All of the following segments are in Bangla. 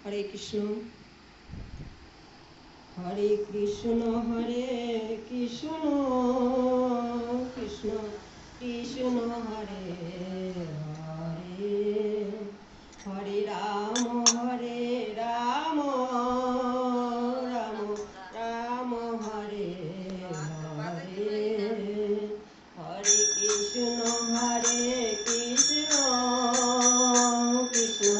हरे कृष्ण हरे कृष्ण कृष्ण कृष्ण हरे हरे हरे राम राम राम हरे हरे हरे कृष्ण कृष्ण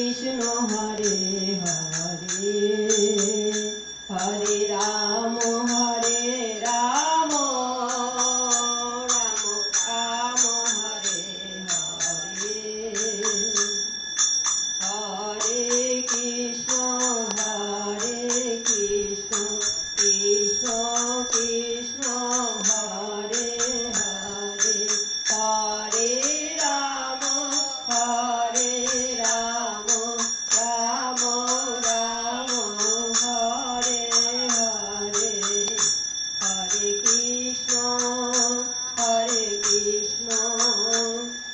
कृष्ण हरे हरे हरे राम राम राम हरे हरे हरे कृष्ण कृष्ण कृष्ण हरे हरे हरे राम राम राम हरे हरे हरे कृष्ण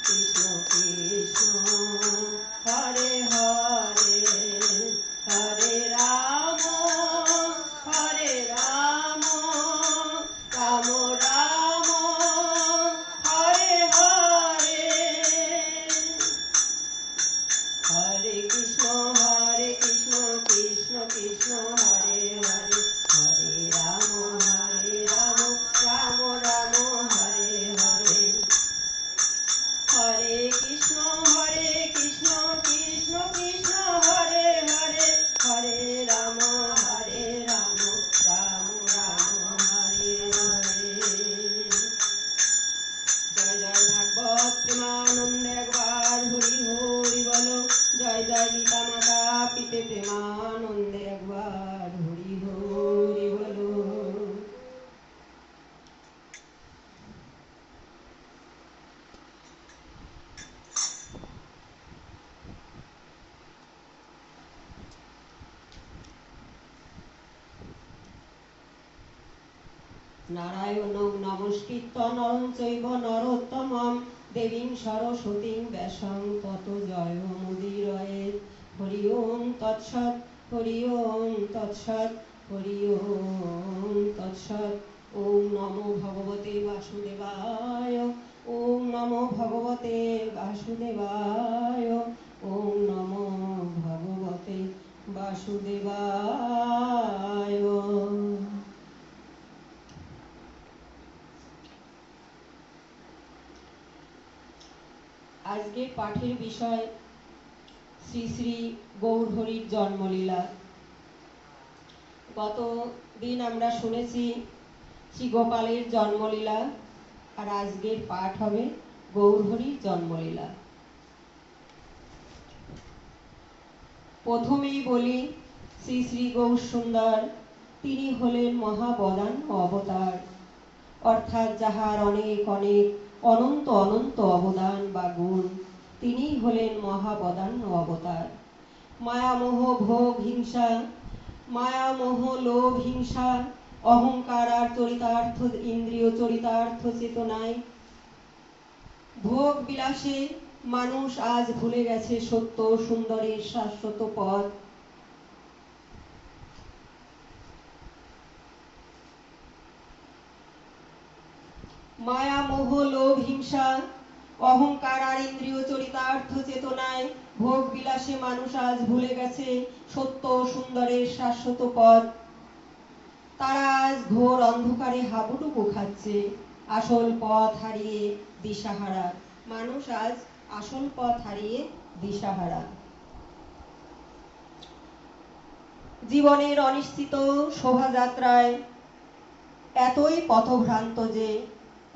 कृष्ण कृष्ण हरे हरे हरे राम राम हरे हरे हरे कृष्ण कृष्ण कृष्ण हरे हरे हरे राम राम हरे हरे हरे कृष्ण कृष्ण कृष्ण हरे हरे हरे राम राम हरे हरे जय जय भागवत प्रेमानंद একবার হরি হরি বলো জয় জয় গীতা মাতা পিতে প্রেমানন্দে একবার হরি হরি বলো নারায়ণং নমস্কৃত্য নরং চৈব নরোত্তমং দেবীং সরস্বতীং ব্যাসং ততো জয়মুদীরয়েৎ হরি ওম তৎসৎ হরি ওম তৎসৎ হরি ওম তৎসৎ ওম নমো ভগবতে বাসুদেবায় ওম নমো ভগবতে বাসুদেবায় ওম নমো ভগবতে বাসুদেবায়। আজকের পাঠের বিষয় শ্রী শ্রী গৌরহরির জন্মলীলা। গত দিন আমরা শুনেছি শ্রী গোপালের জন্মলীলা, আর আজকের পাঠ হবে গৌরহরির জন্মলীলা। প্রথমেই বলি শ্রী শ্রী গৌর সুন্দর তিনি হলেন মহাবদান অবতার, অর্থাৎ যাহার অনেক অনেক অনন্ত অনন্ত অবদান বা গুণ, তিনি হলেন মহাবদান অবতার। মায়ামোহ ভোগ হিংসা, মায়ামোহ লোভ হিংসা অহংকার আর চরিতার্থ ইন্দ্রিয় চরিতার্থ চেতনায় ভোগ বিলাসে মানুষ আজ ভুলে গেছে সত্য সুন্দরের শাশ্বত পথ। মায়া মোহ লোভ হিংসা অহংকার আর ইন্দ্রিয় চরিতার্থ চেতনায় ভোগ বিলাসে মানুষ আজ ভুলে গেছে সত্য সুন্দরের শাশ্বত পথ। তারা আজ ঘোর অন্ধকারে হাবুডুবু খাচ্ছে, আসল পথ হারিয়ে দিশাহারা। মানুষ আজ আসল পথ হারিয়ে দিশাহারা। জীবনের অনিশ্চিত শোভাযাত্রায় এতই পথভ্রান্ত যে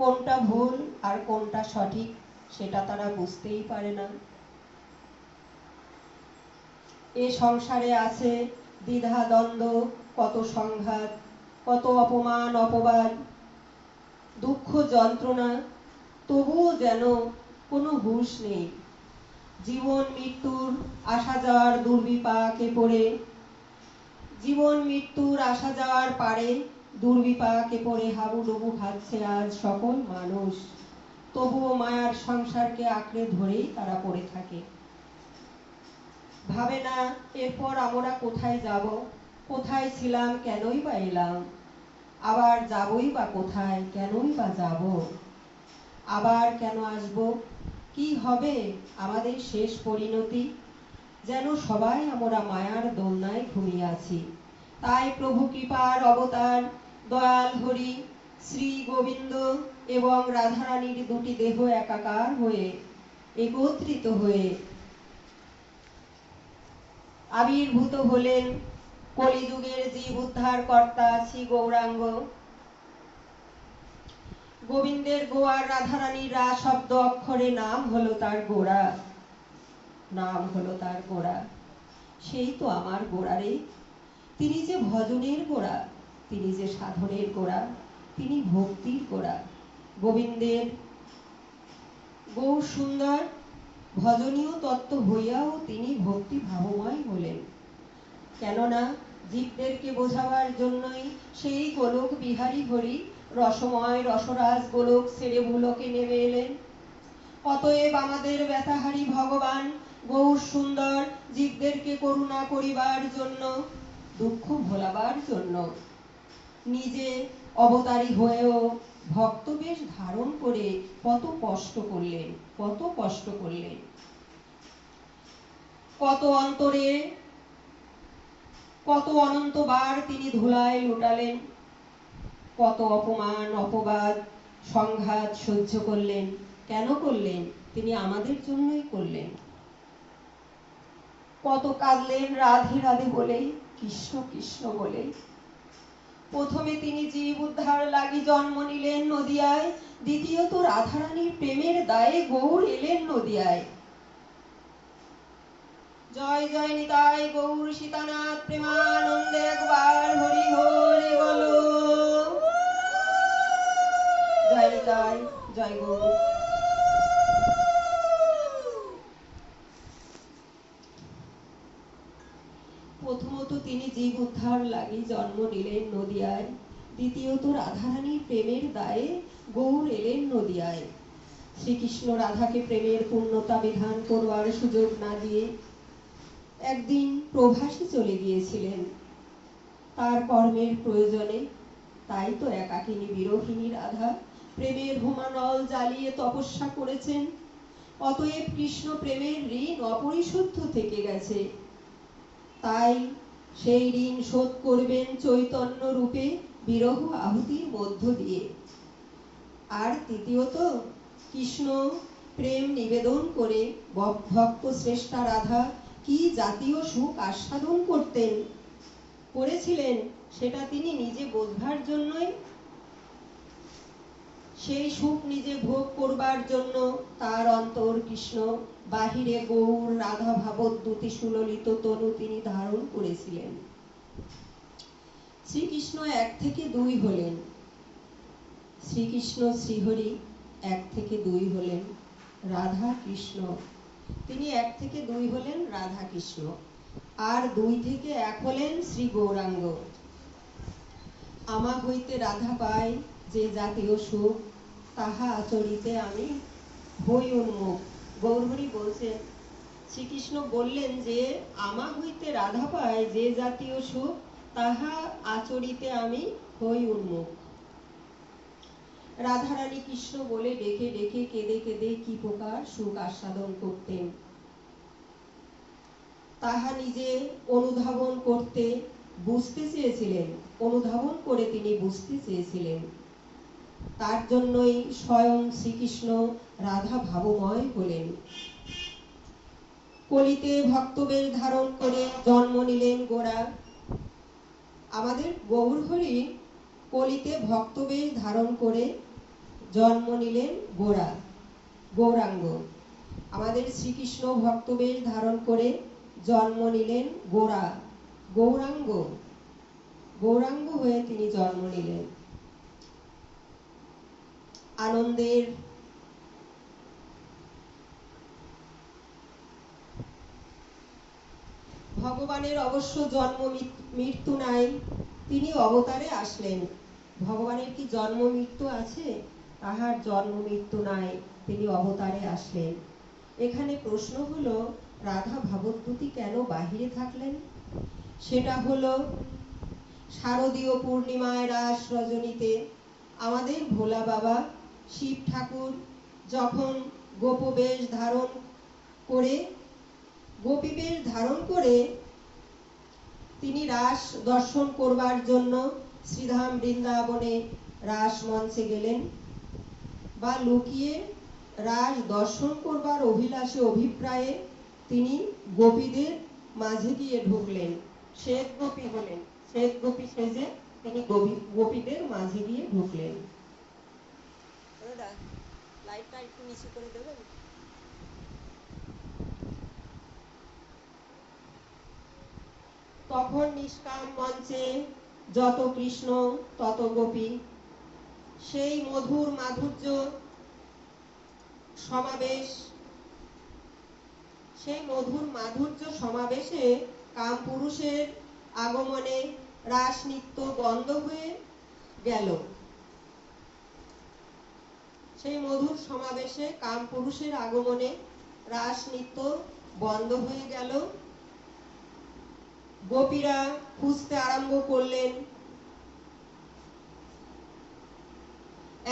কোনটা ভুল আর কোনটা সঠিক সেটা তারা বুঝতেই পারে না। এ সংসারে আছে দ্বিধা দ্বন্দ্ব, কত সংঘাত, কত অপমান অপবাদ, দুঃখ যন্ত্রণা, তবুও যেন কোনো হুঁশ নেই। জীবন মৃত্যুর আসা যাওয়ার দুর্বিপাকে পড়ে, জীবন মৃত্যুর আসা যাওয়ার পারে দুর্বিপাকে পড়ে হাবুডুবু খাচ্ছে আজ সকল মানুষ। তবুও মায়ার সংসারকে আঁকড়ে ধরেই তারা পড়ে থাকে। ভাবে না এরপর আমরা কোথায় যাব, কোথায় ছিলাম, কেনই বা এলাম, আবার যাবই বা কোথায়, কেনই বা যাব, আবার কেন আসব, কি হবে আমাদের শেষ পরিণতি। যেন সবাই আমরা মায়ার দোলনায় ঘুমিয়ে আছি। তাই প্রভু কৃপার অবতার দয়াল হরি শ্রী গোবিন্দ এবং রাধারানীর দুটি দেহ একাকার হয়ে একত্রিত হয়ে আবির্ভূত হলেন কলিযুগের জীব উদ্ধার কর্তা শ্রী গৌরাঙ্গ। গোবিন্দের গোয়ার রাধারানীর রা শব্দ অক্ষরে নাম হলো তার গোড়া, নাম হলো তার গোড়া। সেই তো আমার গোড়া রে। তিনি যে ভজনের গোড়া, তিনি যে সাধনের গোড়া, তিনি ভক্তির গোড়া। গোবিন্দের গৌর সুন্দর ভজনীয় তত্ত্ব হইয়াও তিনি ভক্তি ভাবময় হলেন। কেননা জীবদেরকে বোঝাবার জন্যই সেই গোলক বিহারী হরি রসময় রসরাজ গোলক ছেড়ে ভুলোকে নেমে এলেন। অতএব আমাদের ব্যথাহারী ভগবান গৌর সুন্দর জীবদেরকে করুণা করিবার জন্য, দুঃখ ভোলাবার জন্য নিজে অবতারী হয়েও ভক্তবেশ ধারণ করে কত কষ্ট করলেন, কত কষ্ট করলেন। কত অন্তরে কত অনন্তবার তিনি ধুলায় লুটালেন, কত অপমান অপবাদ সংঘাত সহ্য করলেন। কেন করলেন? তিনি আমাদের জন্যই করলেন। কত কাঁদলেন রাধে রাধে বলে, কৃষ্ণ কৃষ্ণ বলে। প্রথমে তিনি জীব উদ্ধার লাগি জন্ম নিলেন নদিয়ায়, দ্বিতীয়ত রাধারানীর প্রেমের দায়ে গৌর এলেন নদিয়ায়। জয় জয় নিতাই গৌর সীতানাথ প্রেমানন্দে একবার হরি হরি বলো। জয় নিতাই, জয় গৌর। প্রথমত তিনি জীব উদ্ধার লাগি জন্ম নিলেন নদিয়ায়, দ্বিতীয়ত রাধারানীর প্রেমের দায়ে গৌর এলেন নদিয়ায়। শ্রীকৃষ্ণ রাধাকে প্রেমের পূর্ণতা বিধান করবার সুযোগ না দিয়ে একদিন প্রভাসে চলে গিয়েছিলেন তার কর্মের প্রয়োজনে। তাই তো একাকিনী বিরহিনী রাধা প্রেমের হোমানল জ্বালিয়ে তপস্যা করেছেন। অতএব কৃষ্ণ প্রেমের ঋণ অপরিশুদ্ধ থেকে গেছে। তাই সেই ঋণ শোধ করবেন চৈতন্য রূপে বিরহ আহুতির মধ্য দিয়ে। আর তৃতীয়ত কৃষ্ণ প্রেম নিবেদন করে ভক্ত শ্রেষ্ঠা রাধা কি জাতীয় সুখ আস্বাদন করেছিলেন সেটা তিনি নিজে বোঝবার জন্যই, সেই সুখ নিজে ভোগ করবার জন্য তার অন্তর কৃষ্ণ, বাহিরে গৌর রাধা ভাবদ্যুতি সুললিত তনু তিনি ধারণ করেছিলেন। শ্রীকৃষ্ণ এক থেকে দুই হলেন, শ্রীকৃষ্ণ শ্রীহরি এক থেকে দুই হলেন, রাধা কৃষ্ণ তিনি এক থেকে দুই হলেন রাধা কৃষ্ণ, আর দুই থেকে এক হলেন শ্রী গৌরাঙ্গ। আমা হইতে রাধা পাই যে জাতীয় সুখ, তাহা আচরিতে আমি হই উন্মুখ। গৌরহরি বলছেন, শ্রীকৃষ্ণ বললেন যে আমা হইতে রাধা পায় যে জাতীয় সুখ, তাহা আচরিতে আমি হই উন্মুখ। রাধারানী কৃষ্ণ বলে ডেকে ডেকে কেঁদে কেঁদে কি প্রকার সুখ আস্বাদন করতেন তাহা নিজে অনুধাবন করতে বুঝতে চেয়েছিলেন, অনুধাবন করে তিনি বুঝতে চেয়েছিলেন। তার জন্যই স্বয়ং শ্রীকৃষ্ণ রাধা ভাবময় হলেন। কলিতে ভক্তবেশ ধারণ করে জন্ম নিলেন গোরা। আমাদের গৌরহরি কলিতে ভক্তবেশ ধারণ করে জন্ম নিলেন গোরা, গৌরাঙ্গ। আমাদের শ্রীকৃষ্ণ ভক্তবেশ ধারণ করে জন্ম নিলেন গোরা, গৌরাঙ্গ। গৌরাঙ্গ হয়ে তিনি জন্ম নিলেন। আনন্দের ভগবানের অবশ্য জন্ম মৃত্যু নাই, তিনি অবতারে আসলেন। ভগবানের কি জন্ম মৃত্যু আছে? তাহার জন্ম মৃত্যু নাই, তিনি অবতারে আসলেন। এখানে প্রশ্ন হলো, রাধা ভাবদ্যুতি কেন বাহিরে থাকলেন? সেটা হলো শারদীয় পূর্ণিমায় রাস রজনীতে আমাদের ভোলা বাবা শিব ঠাকুর যখন গোপবেশ ধারণ করে গোপীবেশ ধারণ করে তিনি রাস দর্শন করবার জন্য শ্রীধাম বৃন্দাবনে রাস মঞ্চে গেলেন, বা লুকিয়ে রাস দর্শন করবার অভিলাষে অভিপ্রায়ে তিনি গোপীদের মাঝে দিয়ে ঢুকলেন, শ্বেত গোপী হলেন, শ্বেত গোপী সেজে তিনি গোপীদের মাঝে দিয়ে ঢুকলেন। লাইটটা একটু নিচে করে দেবেন। তখন নিষ্কাম মঞ্চে যত কৃষ্ণ তত গোপী, সেই মধুর মাধুর্য সমাবেশ, সেই মধুর মাধুর্য সমাবেশে কামপুরুষের আগমনে রাস নৃত্য বন্ধ হয়ে গেল। সেই মধুর সমাবেশে কামপুরুষের আগমনে রাস নৃত্য বন্ধ হয়ে গেল। গোপীরা খুঁজতে আরম্ভ করলেন।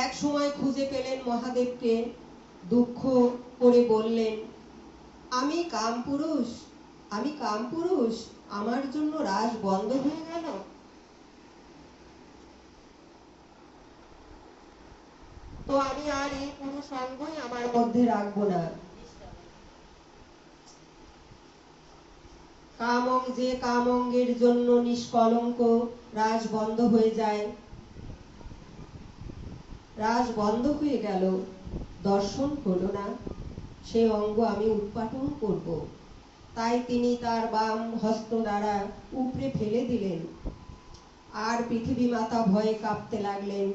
এক সময় খুঁজে পেলেন মহাদেবকে, দুঃখ করে বললেন, আমি কামপুরুষ, আমি কামপুরুষ, আমার জন্য রাস বন্ধ হয়ে গেল। তো আমি আর এই পুরুষ অঙ্গই আমার মধ্যে রাখবো না। যে কামঙ্গের জন্য নিষ্কলঙ্ক রাস বন্ধ হয়ে যায়, রাস বন্ধ হয়ে গেল, দর্শন হলো না, সে অঙ্গ আমি উৎপাটন করব। তাই তিনি তার বাম হস্ত দ্বারা উপড়ে ফেলে দিলেন। আর পৃথিবী মাতা ভয়ে কাঁপতে লাগলেন।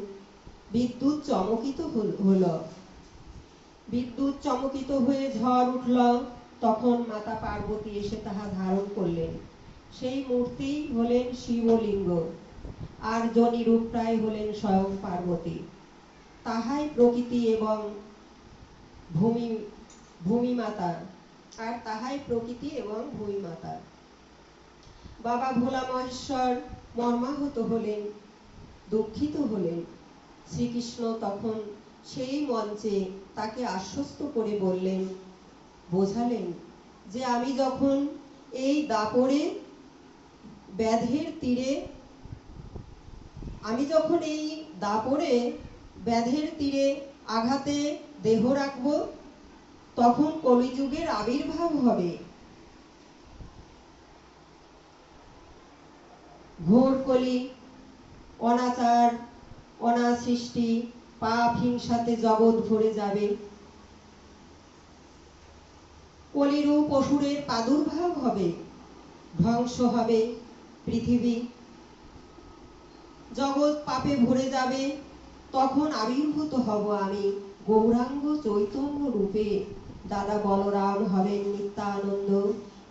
বিদ্যুৎ চমকিত হলো, বিদ্যুৎ চমকিত হয়ে ঝড় উঠল। তখন মাতা পার্বতী এসে তাহা ধারণ করলেন। সেই মূর্তি হলেন শিবলিঙ্গ, আর জনি রূপটাই হলেন স্বয়ং পার্বতী। তাহাই প্রকৃতি এবং ভূমি মাতা, আর তাহাই প্রকৃতি এবং ভূমি মাতা। বাবা ভোলা মহেশ্বর মর্মাহত হলেন, দুঃখিত হলেন। শ্রীকৃষ্ণ তখন সেই মঞ্চে তাকে আশ্বস্ত করে বললেন, বোঝালেন যে আমি যখন এই দাপরে ব্যাধের তীরে, আমি যখন এই দাপরে ব্যাধের তীরে আঘাতে দেহ রাখব, তখন কলিযুগের আবির্ভাব হবে। ঘোর কলি, অনাচার, অনাসৃষ্টি, পাপ হিংসাতে জগৎ ভরে যাবে। কলিরূপ অসুরের প্রাদুর্ভাব হবে, ধ্বংস হবে পৃথিবী, জগৎ পাপে ভরে যাবে। তখন আবির্ভূত হব আমি গৌরাঙ্গ চৈতন্য রূপে। দাদা বলরাম হবেন নিত্যানন্দ,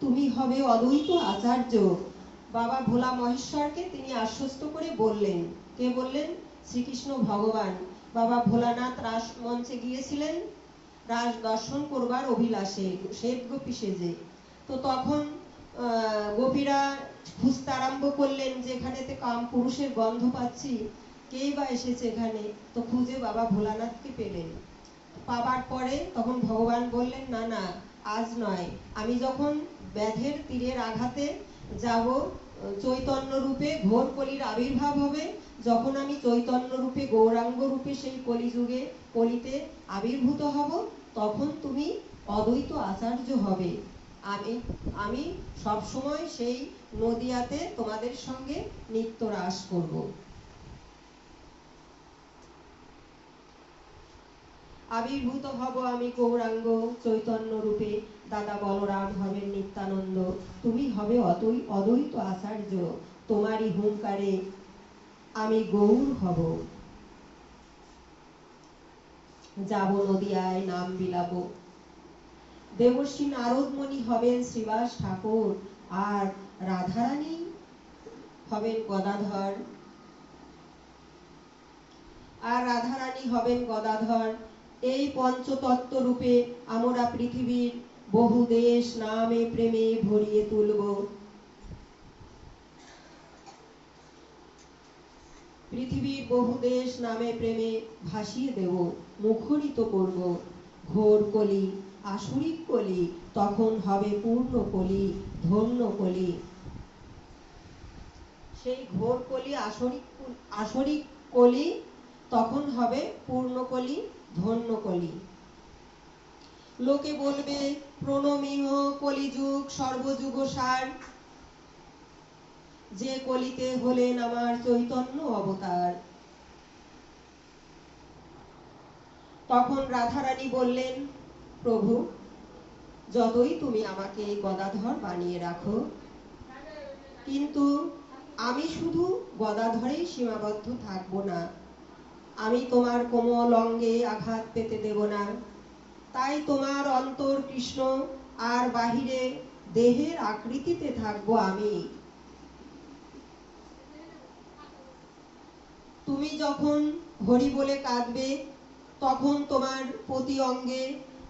তুমি হবে অদ্বৈত আচার্য। বাবা ভোলা মহেশ্বরকে তিনি আশ্বস্ত করে বললেন। কে বললেন? শ্রীকৃষ্ণ ভগবান। বাবা ভোলানাথ রাস মঞ্চে গিয়েছিলেন রাস দর্শন করবার অভিলাষে, শ্বেত গোপী সেজে। তো তখন গোপীরা খুঁজতে আরম্ভ করলেন, যেখানেতে কাম পুরুষের গন্ধ পাচ্ছি, কেই বা এসেছে এখানে। তো খুঁজে বাবা ভোলানাথকে পেলেন। পাবার পরে তখন ভগবান বললেন, না না, আজ নয়, আমি যখন ব্যাধের তীরের আঘাতে যাব, চৈতন্য রূপে ঘোর কলির আবির্ভাব হবে, যখন আমি চৈতন্য রূপে গৌরাঙ্গ রূপে সেই কলিযুগে কলিতে আবির্ভূত হব, তখন তুমি অদ্বৈত আচার্য হবে। আমি সব সময় সেই নদিয়াতে তোমাদের সঙ্গে নিত্য রাস করব। আবির্ভূত হব আমি গৌরাঙ্গ চৈতন্য রূপে, দাদা বলরাম হবেন নিত্যানন্দ, তুমি হবে অদ্বৈত আচার্য। তোমারই হুঙ্কারে আমি গৌর হব। যাব নদিয়ায় নাম বিলাব। দেবশ্রী নারদমণি হবেন শ্রীবাস ঠাকুর, আর রাধারানী হবেন গদাধর, আর রাধারানী হবেন গদাধর। এই পঞ্চতত্ত্ব রূপে আমরা পৃথিবীর বহু দেশ নামে প্রেমে ভরিয়ে তুলব। পৃথিবীর বহু দেশ নামে প্রেমে ভাসিয়ে দেব, মুখরিত করব। ঘোর কলি, আসরিক কলি, তখন হবে পূর্ণ কলি, ধন্য কলি। সেই ঘোর কলি, আসরিক কলি তখন হবে পূর্ণ কলি, ধন্য কলি। লোকে বলবে প্রণমীয় কলিযুগ সর্বযুগ সার, যে কলিতে হলেন আমার চৈতন্য অবতার। তখন রাধারানী বললেন, প্রভু, যতই তুমি আমাকে গদাধর বানিয়ে রাখো, কিন্তু আমি শুধু গদাধরেই সীমাবদ্ধ থাকবো না। আমি তোমার কোমল অঙ্গে আঘাত পেতে দেব না। তাই তোমার অন্তর কৃষ্ণ, আর বাহিরে দেহের আকৃতিতে থাকবো আমি। তুমি যখন হরি বলে কাঁদবে, তখন তোমার প্রতি অঙ্গে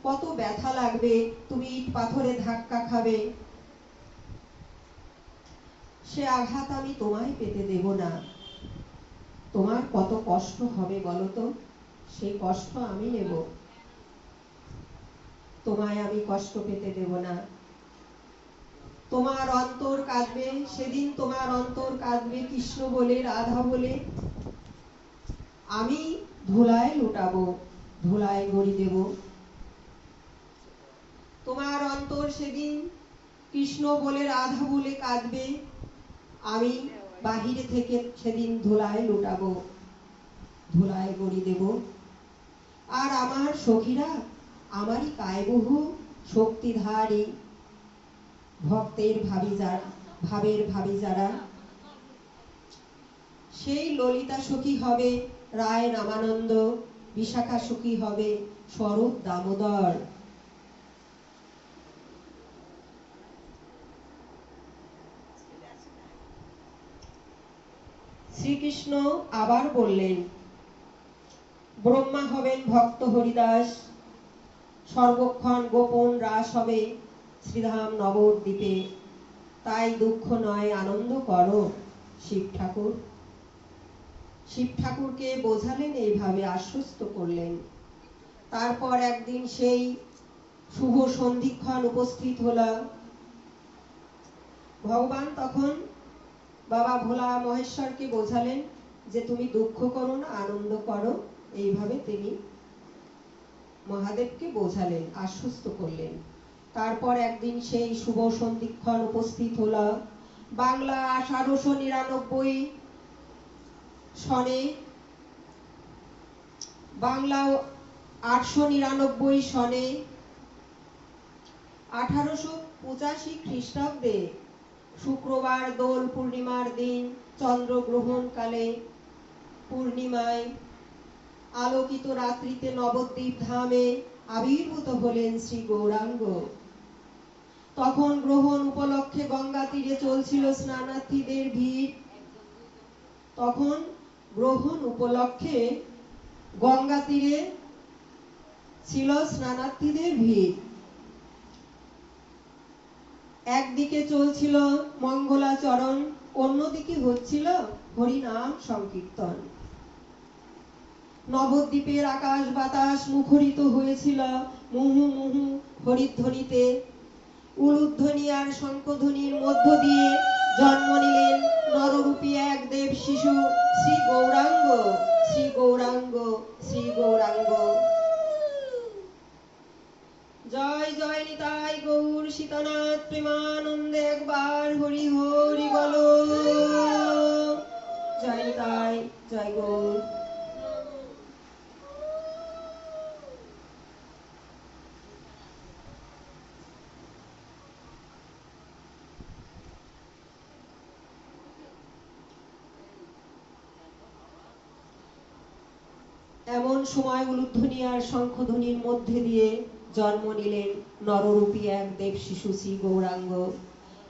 কত ব্যথা লাগবে, তুমি ইট পাথরে ধাক্কা খাবে। সে আঘাত আমি তোমায় পেতে দেব না। তোমার কত কষ্ট হবে বলো তো, সেই কষ্ট আমি নেব, তোমায় আমি কষ্ট পেতে দেব না। তোমার অন্তর কাঁদবে, সেদিন তোমার অন্তর কাঁদবে কৃষ্ণ বলে, রাধা বলে। আমি ধুলায় লুটাবো, ধুলায় গড়ি দেব। তোমার অন্তর সেদিন কৃষ্ণ বলে, রাধা বলে কাঁদবে। আমি বাহিরে থেকে সেদিন ধুলায় লুটাবো, ধুলায় গড়ি দেব। আর আমার সখীরা, আমারই কায়বহু শক্তিধারী ভক্তের ভাবের ভাবি যারা, সেই ললিতা সখী হবে রায় রামানন্দ, বিশাখা সখী হবে স্বরূপ দামোদর। শ্রীকৃষ্ণ আবার বললেন, ব্রহ্মা হবেন ভক্ত হরিদাস, সর্বক্ষণ গোপন রাস হবে শ্রীধাম নবদ্বীপে। তাই দুঃখ নয় আনন্দ করো শিব ঠাকুর। শিব ঠাকুরকে বোঝালেন, এইভাবে আশ্বস্ত করলেন। তারপর একদিন সেই শুভ সন্ধিক্ষণ উপস্থিত হল। ভগবান তখন বাবা ভোলা মহেশ্বরকে বোঝালেন যে তুমি দুঃখ করো না, আনন্দ করো। এইভাবে তিনি মহাদেবকে বোঝালেন, আশ্বস্ত করলেন। তারপর একদিন সেই শুভ সন্ধিক্ষণ উপস্থিত হল। বাংলা 1899 সনে, বাংলা 899 সনে 1885 খ্রিস্টাব্দে শুক্রবার দোল পূর্ণিমার দিন চন্দ্রগ্রহণ কালে পূর্ণিমায় আলোকিত রাত্রিতে নবদ্বীপ ধামে আবির্ভূত হলেন শ্রী গৌরাঙ্গ। তখন গ্রহণ উপলক্ষে গঙ্গা তীরে চলছিল স্নানার্থীদের ভিড়। তখন গ্রহণ উপলক্ষে গঙ্গা তীরে ছিল স্নানার্থীদের ভিড়। একদিকে চলছিল মঙ্গলাচরণ, অন্যদিকে হচ্ছিল হরিনাম সংকীর্তন। নবদ্বীপের আকাশ বাতাস মুখরিত হয়েছিল মুহু মুহু হরিধ্বনিতে। উলুধ্বনি আর শঙ্খধ্বনির মধ্য দিয়ে জন্ম নিলেন নররূপী এক দেব শিশু শ্রী গৌরাঙ্গ, শ্রী গৌরাঙ্গ, শ্রী গৌরাঙ্গ। জয় জয় নিতাই গৌর সীতানাথ প্রেমানন্দে একবার হরি হরি বলো। জয় নিতাই, জয় গৌর। এমন সময় উলুধ্বনি আর শঙ্খধ্বনির মধ্যে দিয়ে জন্ম নিলেন নররূপী এক দেব শিশু শ্রী গৌরাঙ্গ।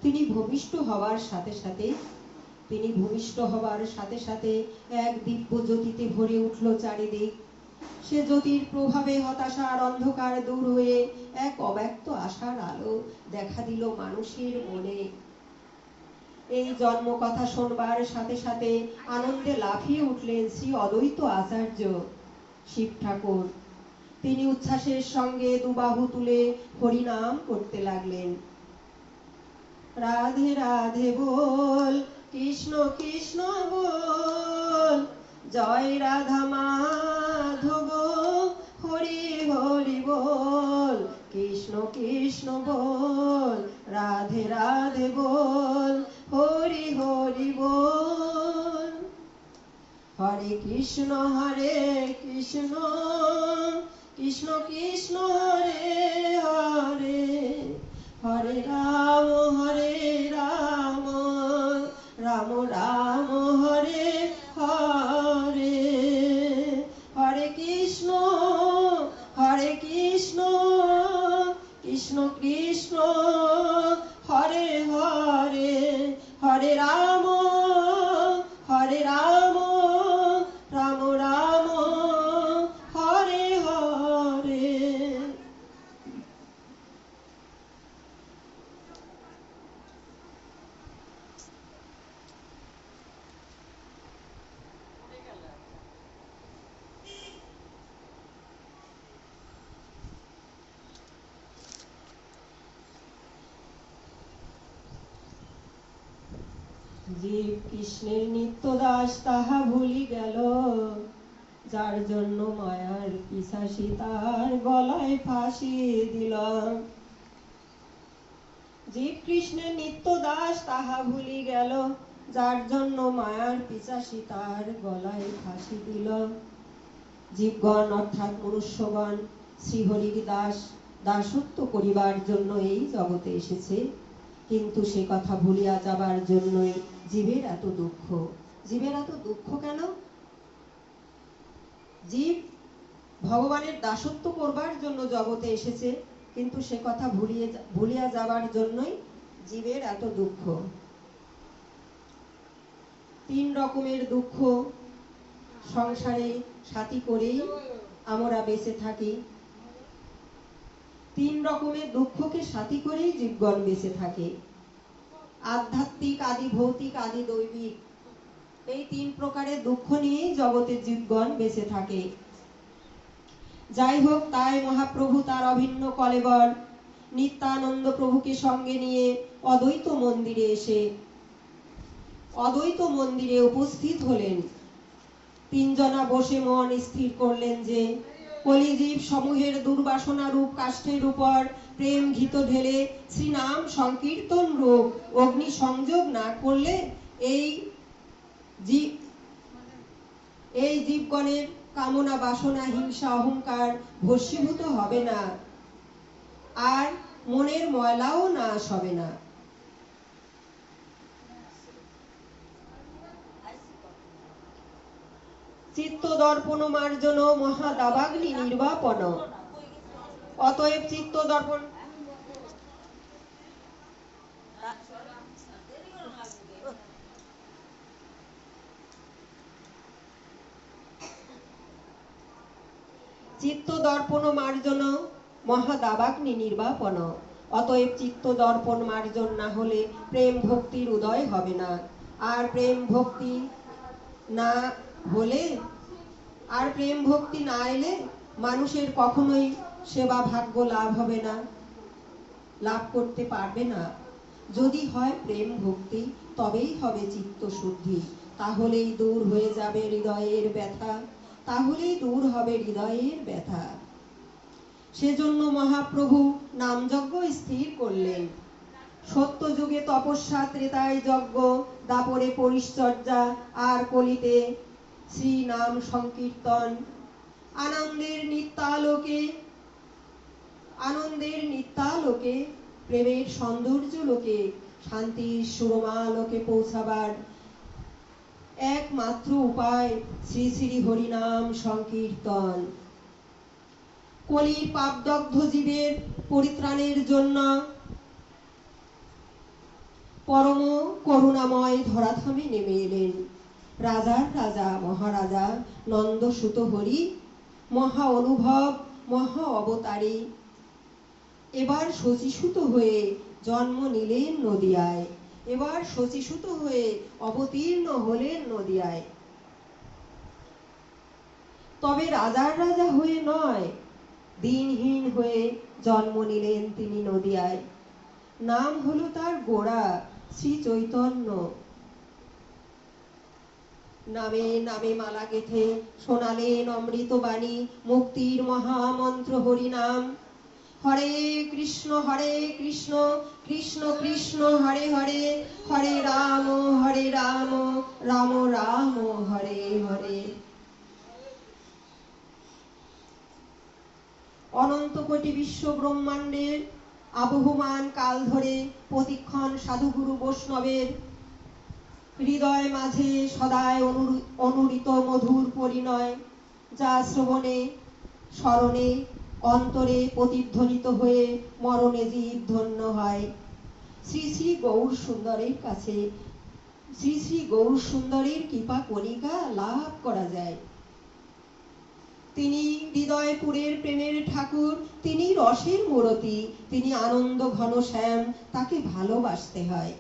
তিনি ভূমিষ্ঠ হওয়ার সাথে সাথে এক দিব্য জ্যোতিতে ভরে উঠল চারিদিক। সে জ্যোতির প্রভাবে হতাশার অন্ধকার দূর হয়ে এক অব্যক্ত আশার আলো দেখা দিল মানুষের মনে। এই জন্ম কথা শোনবার সাথে সাথে আনন্দে লাফিয়ে উঠলেন শ্রী অদ্বৈত আচার্য শিব ঠাকুর। তিনি উচ্ছ্বাসের সঙ্গে দুবাহু তুলে হরিনাম করতে লাগলেন। রাধে রাধে বল, কৃষ্ণ কৃষ্ণ বল, জয় রাধা মাধব, হরি হরি বল, কৃষ্ণ কৃষ্ণ বল, রাধে রাধে বল, হরি হরি বল। হরে কৃষ্ণ কৃষ্ণ কৃষ্ণ হরে হরে, হরে রাম রাম রাম হরে হরে। হরে কৃষ্ণ কৃষ্ণ কৃষ্ণ হরে হরে, হরে রাম রাম রাম হরে হরে। জীব কৃষ্ণের নিত্য দাস তাহা ভুলি গেল, যার জন্য মায়ার পিশাচি তার গলায় ফাঁসি দিল। জীব কৃষ্ণের নিত্য দাস তাহা ভুলি গেল, যার জন্য মায়ার পিশাচি তার গলায় ফাঁসি দিল। জীবগণ অর্থাৎ মনুষ্যগণ শ্রীহরির দাসত্ব করিবার জন্য এই জগতে এসেছে, কিন্তু সে কথা ভুলিয়া যাবার জন্যই জীবের এত দুঃখ। জীবের এত দুঃখ কেন? জীব ভগবানের দাসত্ব করবার জন্য জগতে এসেছে, কিন্তু সে কথা ভুলিয়া যাবার জন্যই জীবের এত দুঃখ। 3 রকমের দুঃখ সংসারে সাথী করেই আমরা বেঁচে থাকি। 3 রকমের দুঃখকে সাথী করেই জীবগণ বেঁচে থাকে। আধ্যাত্মিক, আদি ভৌতিক, আদি দৈবিক, এই 3 প্রকারের দুঃখ নিয়েই জগতে জীবগণ বেঁচে থাকে। যাই হোক, তাই মহাপ্রভু তার অভিন্ন কলেবর নিত্যানন্দ প্রভুকে সঙ্গে নিয়ে অদ্বৈত মন্দিরে উপস্থিত হলেন। 3 জনা বসে মন স্থির করলেন যে কলিজীব সমূহের দুর্বাসনা রূপ কাষ্ঠের উপর প্রেম ঘিত ঢেলে শ্রীনাম সংকীর্তন রূপ অগ্নি সংযোগ না করলে এই জীবগণের কামনা, বাসনা, হিংসা, অহংকার ভস্মীভূত হবে না, আর মনের ময়লাও নাশ হবে না। চিত্ত দর্পণ মার্জন মহাদাবাগ্নি নির্বাপন। অতএব চিত্ত দর্পণ মার্জন মহাদাবাগ্নি নির্বাপন। অতএব চিত্ত দর্পণ মার্জন না হলে প্রেম ভক্তির উদয় হবে না, আর প্রেম ভক্তি না এলে মানুষের কখনোই সেবা ভাগ্য লাভ করতে পারবে না। যদি হয় প্রেম ভক্তি, তবেই হবে চিত্ত শুদ্ধি, তাহলেই দূর হয়ে যাবে হৃদয়ের ব্যথা। সেজন্য মহাপ্রভু নামযজ্ঞ স্থির করলেন। সত্য যুগে তপস্যা, ত্রেতায় যজ্ঞ, দাপরে পরিচর্যা, আর কলিতে শ্রী নাম সংকীর্তন। আনন্দের নিত্যালোকে, প্রেমের সৌন্দর্য লোকে, শান্তির সুরমা লোকে পৌঁছাবার একমাত্র উপায় শ্রী শ্রী হরিনাম সংকীর্তন। কলির পাপদগ্ধ জীবের পরিত্রাণের জন্য পরম করুণাময় ধরাধামে নেমে এলেন রাজার রাজা মহারাজা নন্দসুত হরি মহা অনুভব, মহা অবতারী। এবার শচীসুত হয়ে জন্ম নিলেন নদিয়ায়, এবার শচীসুত হয়ে অবতীর্ণ হলেন নদিয়ায়। তবে রাজার রাজা হয়ে নয়, দিনহীন হয়ে জন্ম নিলেন তিনি নদিয়ায়। নাম হলো তার গোড়া শ্রী চৈতন্য। নামে নামে মালা গেথে শোনালেন অমৃত বাণী, মুক্তির মহামন্ত্র হরিনাম। হরে কৃষ্ণ কৃষ্ণ কৃষ্ণ হরে হরে, হরে রাম রাম রাম হরে হরে। অনন্ত কোটি বিশ্ব ব্রহ্মাণ্ডের আবহমান কাল ধরে প্রতিক্ষণ সাধুগুরু বৈষ্ণবের হৃদয় মাঝে সদায় অনুরিত মধুর পরিণয়, যা শ্রবণে স্মরণে অন্তরে প্রতিধ্বনিত হয়ে মরণে জীব ধন্য হয়। শ্রী শ্রী গৌর সুন্দরের কাছে শ্রী শ্রী গৌর সুন্দরের কৃপা কণিকা লাভ করা যায়। তিনি হৃদয়পুরের প্রেমের ঠাকুর, তিনি রসের মূরতি, তিনি আনন্দ ঘন শ্যাম, তাকে ভালোবাসতে হয়।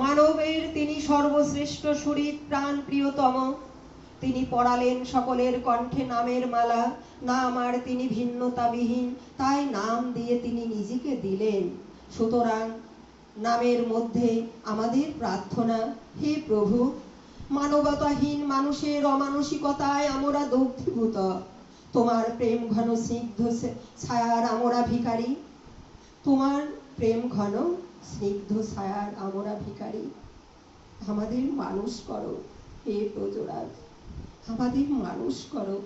মানবের তিনি সর্বশ্রেষ্ঠ শরীর প্রাণ প্রিয়তম, তিনি পড়ালেন সকলের কণ্ঠে নামের মালা। নাম আর তিনি ভিন্নতাবিহীন, তাই নাম দিয়ে তিনি নিজেকে দিলেন। সুতরাং নামের মধ্যে আমাদের প্রার্থনা, হে প্রভু, মানবতাহীন মানুষের অমানসিকতায় আমরা দগ্ধীভূত, তোমার প্রেম ঘন স্নিগ্ধ ছায়ার আমরা ভিখারি, তোমার প্রেম ঘন স্নিগ্ধ ছায়ার আমরা ভিখারি। আমাদের মানুষ করো হে ব্রজরাজ, আমাদের মানুষ করো,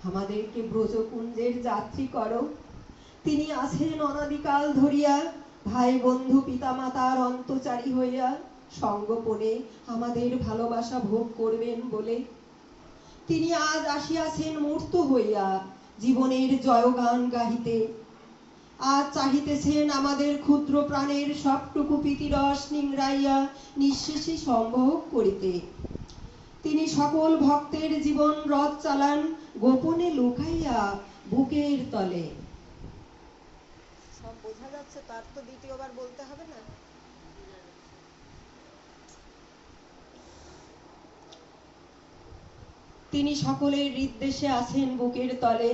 আমাদেরকে ব্রজকুঞ্জের যাত্রী করো। তিনি আছেন অনাদিকাল ধরিয়া, ভাই বন্ধু পিতা মাতার অন্তচারী হইয়া সঙ্গোপনে আমাদের ভালোবাসা ভোগ করবেন বলে। তিনি আজ আসিয়াছেন মূর্ত হইয়া জীবনের জয়গান গাহিতে। আজ চাহিতেছেন আমাদের ক্ষুদ্র প্রাণের সবটুকু প্রীতিরস নিংড়াইয়া নিঃশেষে সম্ভোগ করিতে। তিনি সকল ভক্তের জীবন রথ চালান গোপনে লুকাইয়া বুকের তলে। সব বোঝা যাচ্ছে, তার তো দ্বিতীয়বার বলতে হবে না। তিনি সকলের হৃদ্দেশে আছেন বুকের তলে,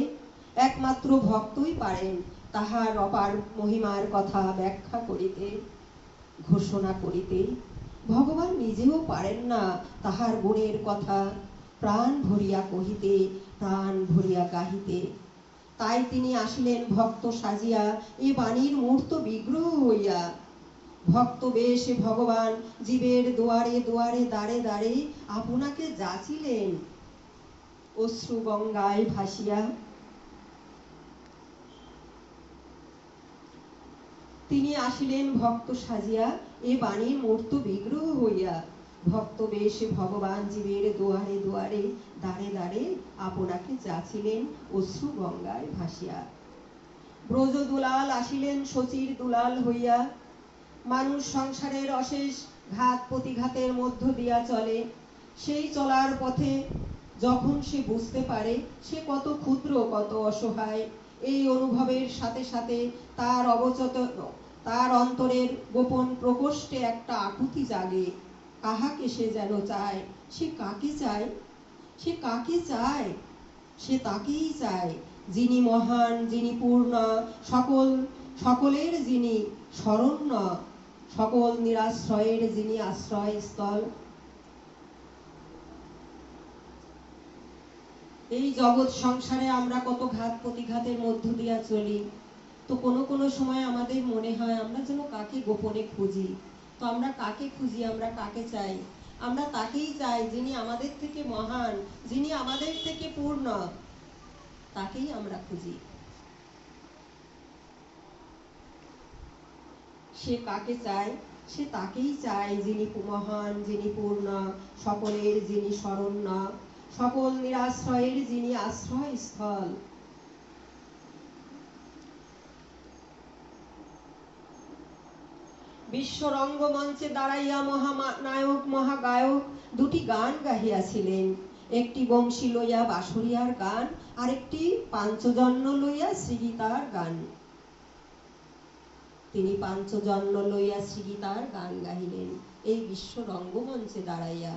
একমাত্র ভক্তই পারেন তাহার অপার মহিমার কথা ব্যাখ্যা করিতে, ঘোষণা করিতে। ভগবান নিজেও পারেন না তাহার গুণের কথা প্রাণ ভরিয়া কহিতে, প্রাণ ভরিয়া গাহিতে। তাই তিনি আসিলেন ভক্ত সাজিয়া, এ বাণীর মূর্ত বিগ্রহ হইয়া। ভক্ত বেশে ভগবান জীবের দুয়ারে দুয়ারে দাঁড়ে দাঁড়ে আপনাকে যাচিলেন অশ্রু গঙ্গায় ভাসিয়া। তিনি আসিলেন ভক্ত সাজিয়া, এ বাণীর মূর্ত বিগ্রহ হইয়া। ভক্ত বেশে ভগবান জীবের দুয়ারে দুয়ারে দাঁড়ে দাঁড়ে আপনাকে যাচিলেন অশ্রু গঙ্গায় ভাসিয়া। ব্রজ দুলাল আসিলেন শচীর দুলাল হইয়া। মানুষ সংসারের অশেষ ঘাত প্রতিঘাতের মধ্য দিয়া চলে, সেই চলার পথে যখন সে বুঝতে পারে সে কত ক্ষুদ্র, কত অসহায়, এই অনুভবের সাথে সাথে তার অন্তরের গোপন প্রকোষ্ঠে একটা আকুতি জাগে। কাহাকে সে যেন চায়। সে কাকে চায়? সে কাকে চায়? সে তাকেই চায় যিনি মহান, যিনি পূর্ণ, সকলের যিনি শরণ্য, সকল নিরাশ্রয়ের যিনি আশ্রয়স্থল। এই জগৎ সংসারে আমরা কত ঘাত প্রতিঘাতের মধ্য দিয়া চলি, তো কোনো সময় আমাদের মনে হয় আমরা যেন কাকে গোপনে খুঁজি। তো আমরা কাকে খুঁজি? আমরা কাকে চাই? আমরা তাকেই চাই যিনি আমাদের থেকে মহান, যিনি আমাদের থেকে পূর্ণ, তাকেই আমরা খুঁজি। সে কাকে চায়? সে তাকেই চায় যিনি মহান, যিনি পূর্ণ, সকলের যিনি শরণ্য, সকল নিরাশ্রয়ের যিনি আশ্রয়স্থল। বিশ্ব রঙ্গমঞ্চে দাঁড়াইয়া মহানায়ক মহাগায়ক দুটি গান গাহিয়াছিলেন, একটি বংশী লইয়া বাঁশরিয়ার গান, আরেকটি পাঞ্চজন্য লইয়া শ্রীগীতার গান। তিনি পাঞ্চজন্য লইয়া শ্রীগীতার গান গাহিলেন এই বিশ্ব রঙ্গমঞ্চে দাঁড়াইয়া।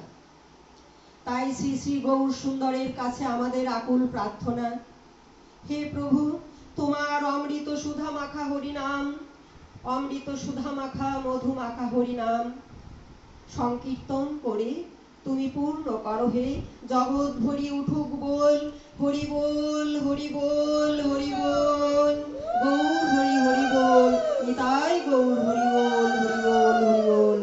তাই শ্রী শ্রী গৌর সুন্দরের কাছে আমাদের আকুল প্রার্থনা, হে প্রভু, তোমার অমৃত সুধা মাখা হরিনাম, অমৃত সুধা মাখা মধু মাখা হরিনাম সংকীর্তন করে তুমি পূর্ণ করো হে জগৎ ভরি উঠুক বল, হরি বল হরি বল হরি বল, গৌর হরি হরি বল, নিতাই গৌর হরি বল হরি বল হরি বল।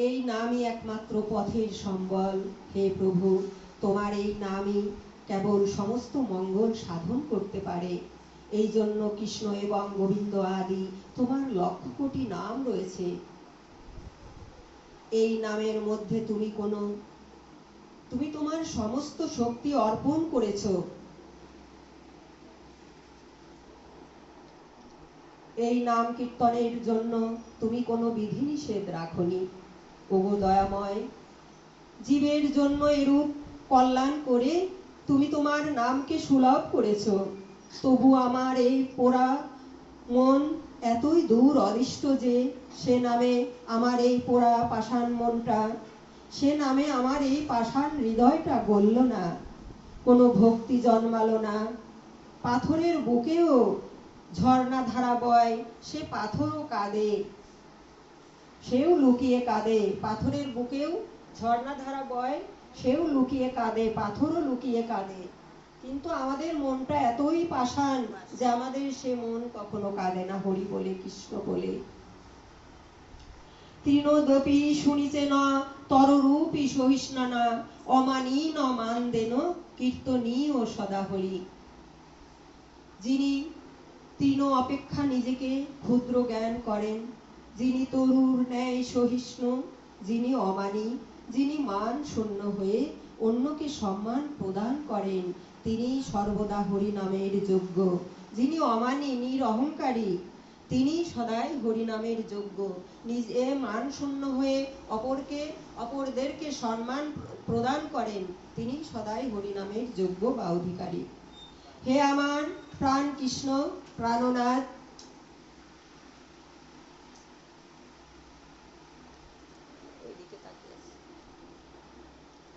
এই নামই একমাত্র পথের সম্বল। হে প্রভু, তোমার এই নামই কেবল সমস্ত মঙ্গল সাধন করতে পারে। এই জন্য কৃষ্ণ এবং গোবিন্দ আদি তোমার লক্ষ কোটি নাম রয়েছে। এই নামের মধ্যে তুমি তোমার সমস্ত শক্তি অর্পণ করেছ। এই নাম কীর্তনের জন্য তুমি কোনো বিধিনিষেধ রাখনি। ওগো দয়াময়, জীবের জন্য এরূপ কল্যাণ করে তুমি তোমার নামকে সুলভ করেছ। তবু আমার এই পোড়া মন এতই দূর অদিষ্ট যে সে নামে আমার এই পোড়া পাষাণ মনটা, সে নামে আমার এই পাষাণ হৃদয়টা গলল না, কোনো ভক্তি জন্মালো না। পাথরের বুকেও ঝর্ণা ধারা বয়, সে পাথরও কাঁদে, সেও লুকিয়ে কাঁদে। পাথরের বুকেও ঝর্ণা ধারা বয়, সেও লুকিয়ে কাঁদে, পাথরও লুকিয়ে কাঁদে। কিন্তু আমাদের মনটা এতই পাষাণ যে আমাদের সে মন কখনো কাঁদে না হরি বলে, কৃষ্ণ বলে। তৃণোদপি শুনিছে না তররূপী সহিষ্ণানা, অমানী ন মান দেন কীর্তনী ও সদা হরি। যিনি তৃণ অপেক্ষা নিজেকে ক্ষুদ্র জ্ঞান করেন, যিনি তরুর ন্যায় সহিষ্ণু, যিনি অমানী, যিনি মান শূন্য হয়ে অন্যকে সম্মান প্রদান করেন, তিনি সর্বদা হরি নামের যোগ্য। যিনি অমানী নিরহংকারী, তিনি সদাই হরি নামের যোগ্য। নিজে মান শূন্য হয়ে অপরদেরকে সম্মান প্রদান করেন, তিনি সদাই হরি নামের যোগ্য বা অধিকারী। হে আমার প্রাণ কৃষ্ণ প্রাণনাথ,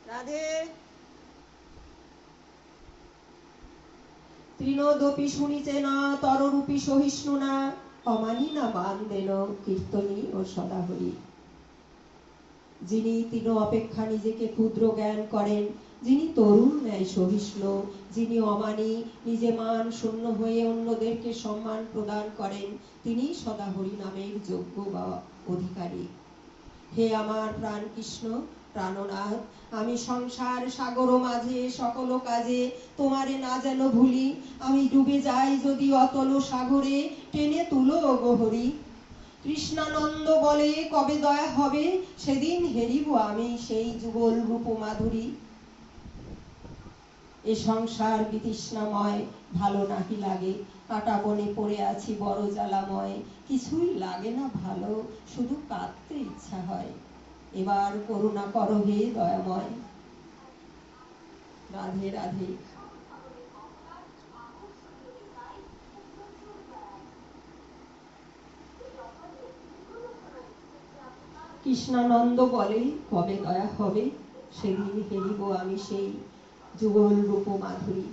রাধে। তৃণোদপি শুনিছে না তররূপী সহিষ্ণু না, অমানী না মান দেন কীর্তনী ও সদা হরি। যিনি তৃণ অপেক্ষা নিজেকে ক্ষুদ্র জ্ঞান করেন, যিনি তরুণ ন্যায় সহিষ্ণু, যিনি অমানী, নিজে মান শূন্য হয়ে অন্যদেরকে সম্মান প্রদান করেন, তিনি সদা হরি নামের যোগ্য বা অধিকারী। হে আমার প্রাণ কৃষ্ণ প্রাণনাথ, আমি সংসার সাগর মাঝে সকল কাজে তোমারে না যেন ভুলি। আমি ডুবে যাই যদি অতল সাগরে, টেনে তুলো ওগো হরি। কৃষ্ণানন্দ বলে কবে দয়া হবে, সেদিন হেরিব আমি সেই যুগল রূপ মাধুরী। এ সংসার বিতৃষ্ণাময়, ভালো নাহি লাগে, কাটা বনে পড়ে আছি বড় জ্বালাময়। কিছুই লাগে না ভালো, শুধু কাঁদতে ইচ্ছা হয়। এবার করুণা করো হে দয়াময়। রাধে রাধে। কৃষ্ণানন্দ বলে কবে দয়া হবে, সেদিন হেরিব আমি সেই যুগল রূপ মাধুরী।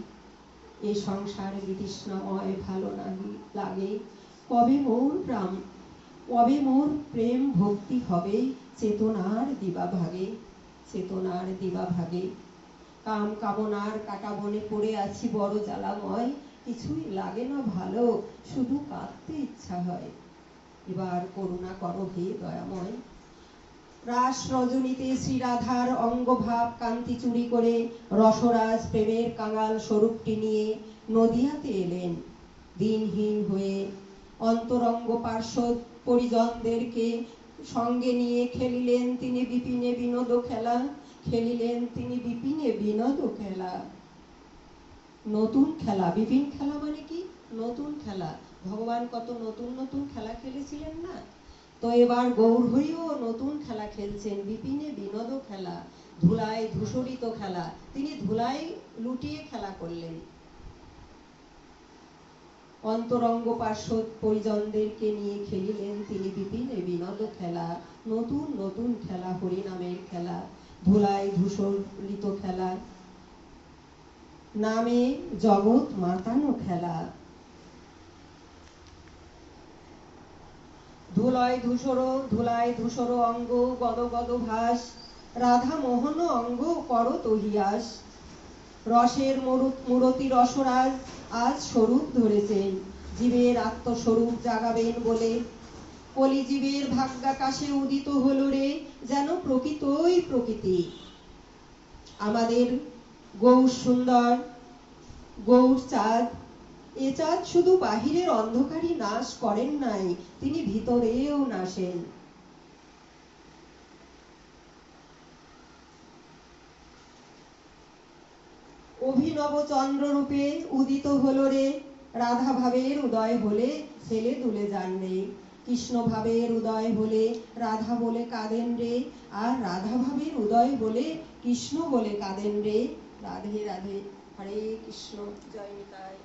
এ সংসার বিতৃষ্ণাময়, ভালো নাহি লাগে, কবে মোর প্রেম ভক্তি হবে চেতনার দিবা ভাগে, চেতনার দিবা ভাগে। কাম কামনার কাটা বনে পড়ে আছি বড় জ্বালাময়, কিছুই লাগে না ভালো, শুধু কাঁদতে ইচ্ছা হয়। এবার করুণা করো হে দয়াময়। রাস রজনীতে শ্রীরাধার অঙ্গভাব কান্তি চুরি করে রসরাজ প্রেমের কাঙাল স্বরূপটি নিয়ে নদিয়াতে এলেন দিনহীন হয়ে। অন্তরঙ্গ পার্শ্বদ পরিজনদেরকে সঙ্গে নিয়ে খেলিলেন তিনি বিপিনে বিনোদ খেলা, খেলিলেন তিনি বিপিনে বিনোদ খেলা। নতুন খেলা, বিপিন খেলা মানে কি? নতুন খেলা। ভগবান কত নতুন নতুন খেলা খেলেছিলেন না? তো এবার গৌর হরিও নতুন খেলা খেলছেন, বিপিনে বিনোদ খেলা, ধুলায় ধূসরিত খেলা। তিনি ধুলায় লুটিয়ে খেলা করলেন। অন্তরঙ্গ পার্শ্বদ পরিজনদেরকে নিয়ে খেলিলেন তিনি বিপিনে বিনোদ খেলা। নতুন নতুন খেলা, হরিনামের খেলা, ধুলায় ধূসরিত খেলা, নামে জগৎ মাতানো খেলা। ধুলায় ধূসর অঙ্গ গদ গদ ভাস, রাধা মোহন অঙ্গ কর তহিয়াস। রসের মূরতি রসরাজ আজ স্বরূপ ধরেছেন, জীবের আত্মস্বরূপ জাগাবেন বলে। কলি জীবের ভাগ্যাকাশে উদিত হলো রে, যেন প্রকৃতই প্রকৃতি। আমাদের গৌর সুন্দর, গৌর চাঁদ। এ চাঁদ শুধু বাহিরের অন্ধকারই নাশ করেন নাই, তিনি ভিতরেও নাশেন। অভিনব চন্দ্র রূপে উদিত হলো রে, রাধা ভাবের উদয় হলে ছেলে দুলে যান রে। কৃষ্ণ ভাবের উদয় হলে রাধা বলে কাঁদেন রে, আর রাধা ভাবের উদয় হলে কৃষ্ণ বলে কাঁদেন রে। রাধে রাধে, হরে কৃষ্ণ, জয় নিতাই।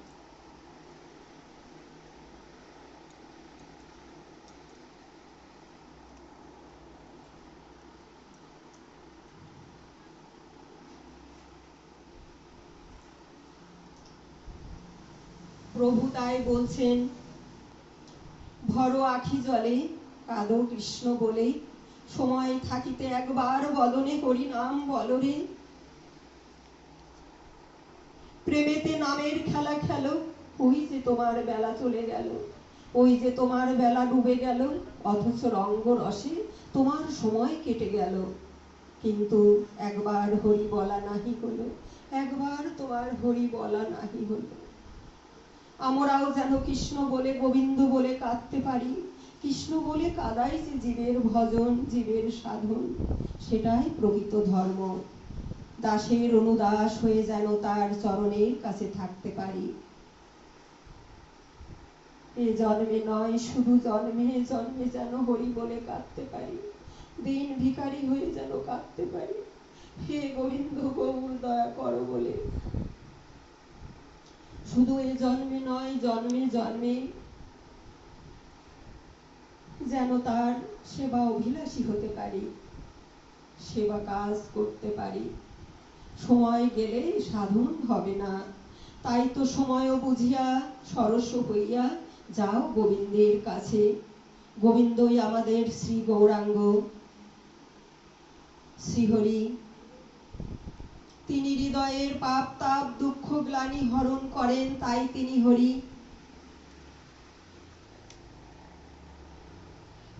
প্রভু তাই বলছেন, ভরো আখি জলে কাঁদো কৃষ্ণ বলে, সময় থাকিতে একবার বদনে হরি নাম বলরে। প্রেমেতে নামের খেলা খেলো, ওই যে তোমার বেলা চলে গেল, ওই যে তোমার বেলা ডুবে গেল, অথচ রঙ্গ রসে তোমার সময় কেটে গেল। কিন্তু একবার হরি বলা নাহি হলো, একবার তোমার হরি বলা নাহি হলো। আমরাও যেন কৃষ্ণ বলে গোবিন্দ বলে কাঁদতে পারি। কৃষ্ণ বলে কাদাই যে জীবের ভজন, জীবের সাধন, সেটাই প্রকৃত ধর্ম। দাসের অনুদাস হয়ে যেন তার চরণের কাছে থাকতে পারি। এ জন্মে নয়, শুধু জন্মে জন্মে যেন হরি বলে কাঁদতে পারি, দিন ভিখারি হয়ে যেন কাঁদতে পারি। হে গোবিন্দ গৌর দয়া করো বলে। শুধু এ জন্মে নয়, জন্মে জন্মে যেন তার সেবা অভিলাষী হতে পারি, সেবা কাজ করতে পারি। সময় গেলে সাধন হবে না, তাই তো সময়ও বুঝিয়া সরস হইয়া যাও গোবিন্দের কাছে। গোবিন্দই আমাদের শ্রী গৌরাঙ্গ, শ্রীহরি। তিনি হৃদয়ের পাপ তাপ দুঃখ গ্লানি হরণ করেন, তাই তিনি হরি।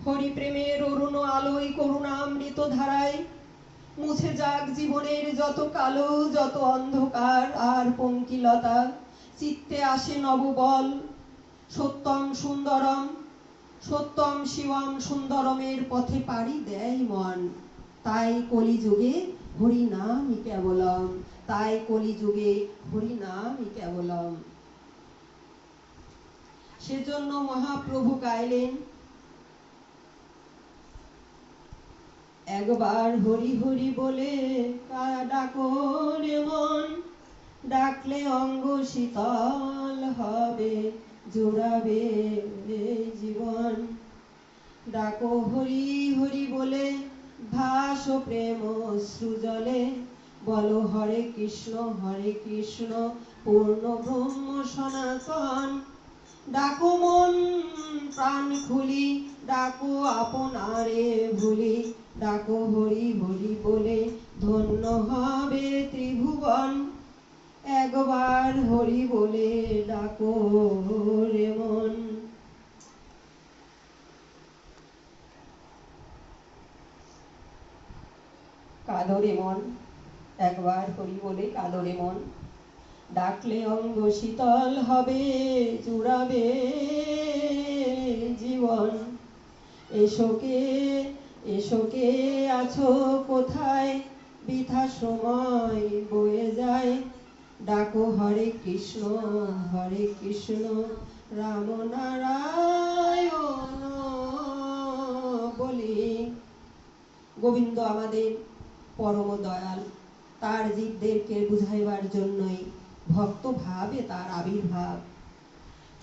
হরি প্রেমের অরুণ আলোয় করুণামৃত ধারায় মুছে যাক জীবনের যত কালো, যত অন্ধকার আর পঙ্কিলতা। চিত্তে আসে নববল, সত্যম সুন্দরম, সত্যম শিবম সুন্দরমের পথে পাড়ি দেয় মন। তাই কলিযুগে হরি নামই কেবলম, তাই কলিযুগে হরি নামই কেবলম। সেজন্য মহাপ্রভু গাইলেন, একবার হরি হরি বলে ডাকো রে মন, ডাকলে অঙ্গ শীতল হবে, জোড়াবে জীবন। ডাকো হরি হরি বলে ভাসো প্রেম অশ্রুজলে, বলো হরে কৃষ্ণ পূর্ণ ব্রহ্ম সনাতন। ডাকো মন প্রাণ খুলি, ডাকো আপনারে ভুলি, ডাকো হরি হরি বলে ধন্য হবে ত্রিভুবন। একবার হরি বলে ডাকো রে মন। কাদরে মন, একবার হরি বলে কাদরে মন, ডাকলে অঙ্গ শীতল হবে, জুড়াবে জীবন। এসো কে, এসো কে আছো কোথায়, বৃথা সময় বয়ে যায়, ডাকো হরে কৃষ্ণ, হরে কৃষ্ণ, রাম নারায়ণ বলি। গোবিন্দ আমাদের পরম দয়াল, তার জীবদেরকে বুঝাইবার জন্যই ভক্ত ভাবে তার আবির্ভাব।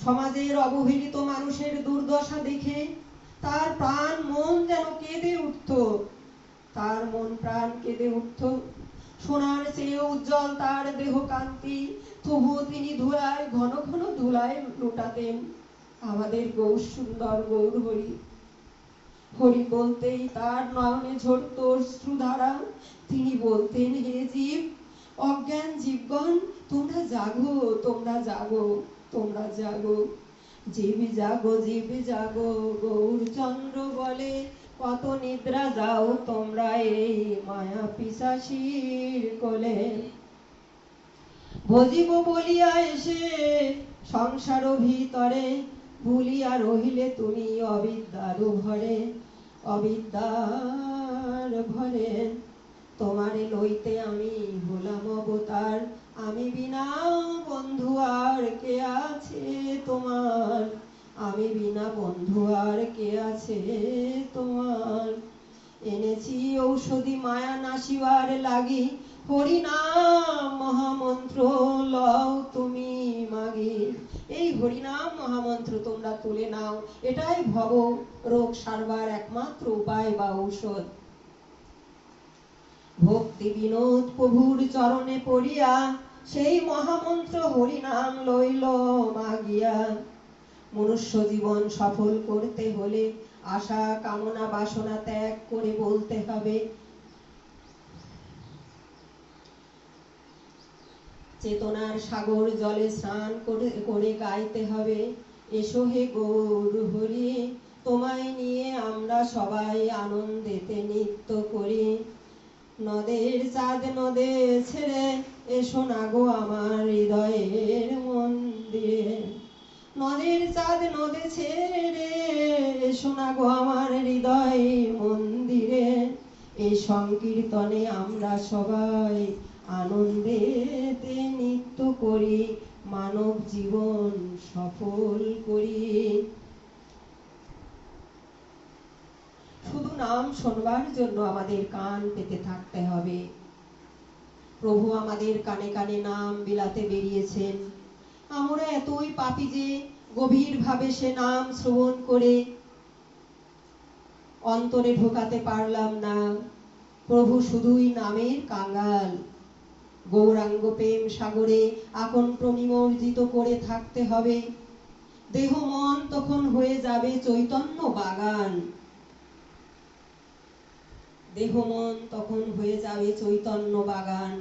সমাজের অবহেলিত মানুষের দুর্দশা দেখে তার প্রাণ মন যেন কেঁদে উঠত, তার মন প্রাণ কেঁদে উঠত। সোনার চেয়ে উজ্জ্বল তার দেহ কান্তি, তবুও তিনি ধুলায় ঘন ঘন ধুলায় লুটাতেন আমাদের গৌর সুন্দর গৌর হরি। হরি বলতেই তার নয়নে ঝরত অশ্রুধারা, তিনি বলতেন, হে জীব, অজ্ঞান জীবগণ, তোমরা জাগো, তোমরা জাগো, তোমরা জাগো, জীব জাগো, জীব জাগো, গৌরচন্দ্র বলে, কত নিদ্রা যাও তোমরা এই মায়া পিশাচীর কোলে। ভজিব বলিয়া এসে সংসার ভিতরে, ভুলিয়া রহিলে তুমি অবিদ্যার ভরে, অবিদ্যার ভরে। তোমারে লইতে আমি হলাম অবতার, আমি বিনা বন্ধু আর কে আছে তোমার, আমি বিনা বন্ধু আর কে আছে তোমার। এনেছি ঔষধি মায়া নাশিবার লাগি, হরি নাম মহামন্ত্র লও তুমি মাগি। এই হরিনাম মহামন্ত্র তোমরা তুলে নাও, এটাই ভব রোগ সারবার একমাত্র উপায় বা ঔষধ। ভক্তি বিনোদ প্রভুর চরণে পড়িয়া, সেই মহামন্ত্র হরিনাম লইল মাগিয়া। মনুষ্য জীবন সফল করতে হলে আশা কামনা বাসনা ত্যাগ করে বলতে হবে, চেতনার সাগর জলে স্নান করে গাইতে হবে, এসো হে গৌর হরি, তোমায় নিয়ে আমরা সবাই আনন্দেতে নৃত্য করি। নদের চাঁদ নদে ছেড়ে এসো না গো আমার হৃদয়ের মন্দিরে, নদের চাঁদ নদে ছেড়ে এসো না গো আমার হৃদয় মন্দিরে। এই সংকীর্তনে আমরা সবাই আনন্দেতে নৃত্য করি, মানব জীবন সফল করি। শুধু নাম শোনবার জন্য আমাদের কান পেতে থাকতে হবে। প্রভু আমাদের কানে কানে নাম বিলাতে বেরিয়েছেন, আমরা এতই পাপী যে গভীর ভাবে সে নাম শ্রবণ করে অন্তরে ঢোকাতে পারলাম না। প্রভু শুধুই নামের কাঙ্গাল। গৌরাঙ্গ প্রেম সাগরে আকণ্ঠ নিমজ্জিত করে থাকতে হবে, দেহ মন তখন হয়ে যাবে চৈতন্য বাগান, দেহ মন তখন হয়ে যাবে চৈতন্য বাগান।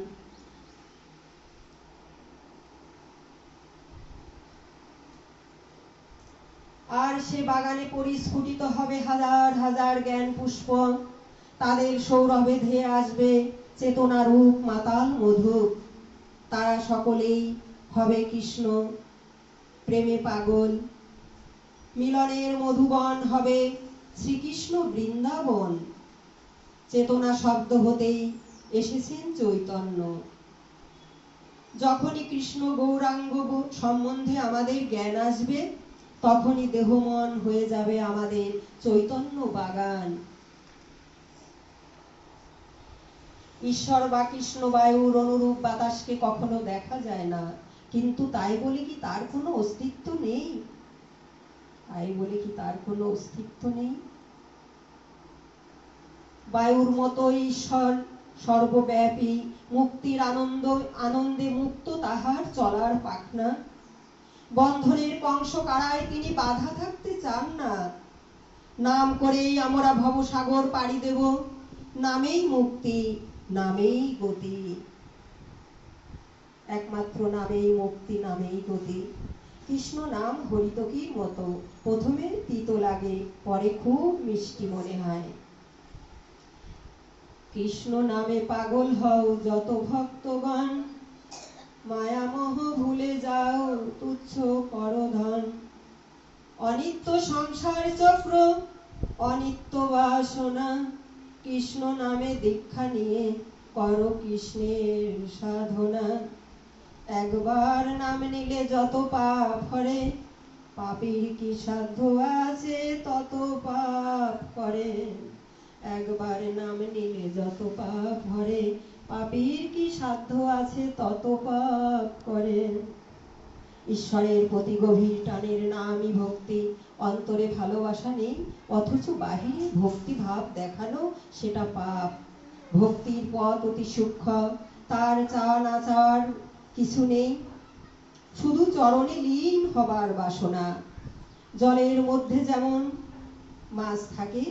আর সে বাগানে পরিস্ফুটিত হবে হাজার হাজার জ্ঞান পুষ্প, তাদের সৌরভে ধেয়ে আসবে চেতনা রূপ মাতাল মধু। তারা সকলেই হবে কৃষ্ণ প্রেমে পাগল, মিলনের মধুবন হবে শ্রীকৃষ্ণ বৃন্দাবন। চেতনা শব্দ হতেই এসেছেন চৈতন্য। যখনই কৃষ্ণ গৌরাঙ্গ সম্বন্ধে আমাদের জ্ঞান আসবে, তখনই দেহ মন হয়ে যাবে আমাদের চৈতন্য বাগান। ঈশ্বর বা কৃষ্ণ বায়ুর অনুরূপ বাতাসকে কখনো দেখা যায় না, কিন্তু তাই বলে কি তার কোনো অস্তিত্ব নেই? তাই বলে কি তার কোনো অস্তিত্ব নেই? বায়ুর মতো ঈশ্বর সর্বব্যাপী, মুক্তির আনন্দে মুক্ত তাহার চলার পাখনা। বন্ধনের কংস কারায় তিনি বাধা থাকতে চান না। নাম করেই আমরা ভবসাগর পাড়ি দেব, নামেই মুক্তি, নামেই গতি। একমাত্র নামেই মুক্তি, নামেই গতি। কৃষ্ণ নাম হরিতকীর মতো, প্রথমে তিতো লাগে, পরে খুব মিষ্টি মনে হয়। কৃষ্ণ নামে পাগল হও যত ভক্তগণ, মায়ামোহ ভুলে যাও তুচ্ছ পরধন। অনিত্য সংসার চক্র অনিত্য বাসনা, কৃষ্ণ নামে দীক্ষা নিয়ে করো কৃষ্ণের সাধনা। একবার নাম নিলে যত পাপ হরে, পাপীর কি সাধ্য আছে তত পাপ করে। একবার নাম নিলে যত পাপ হরে, পাপীর কি সাধ্য আছে তত পাপ করে। ঈশ্বরের প্রতি গভীর টানের নামই ভক্তি। অন্তরে ভালোবাসা নেই অথচ বাহিরে ভক্তি ভাব দেখানো সেটা পাপ। ভক্তির পথ অতি সূক্ষ্ম, তার চা না চাওয়ার কিছু নেই, শুধু চরণে লীন হবার বাসনা। জলের মধ্যে যেমন মাছ থাকে,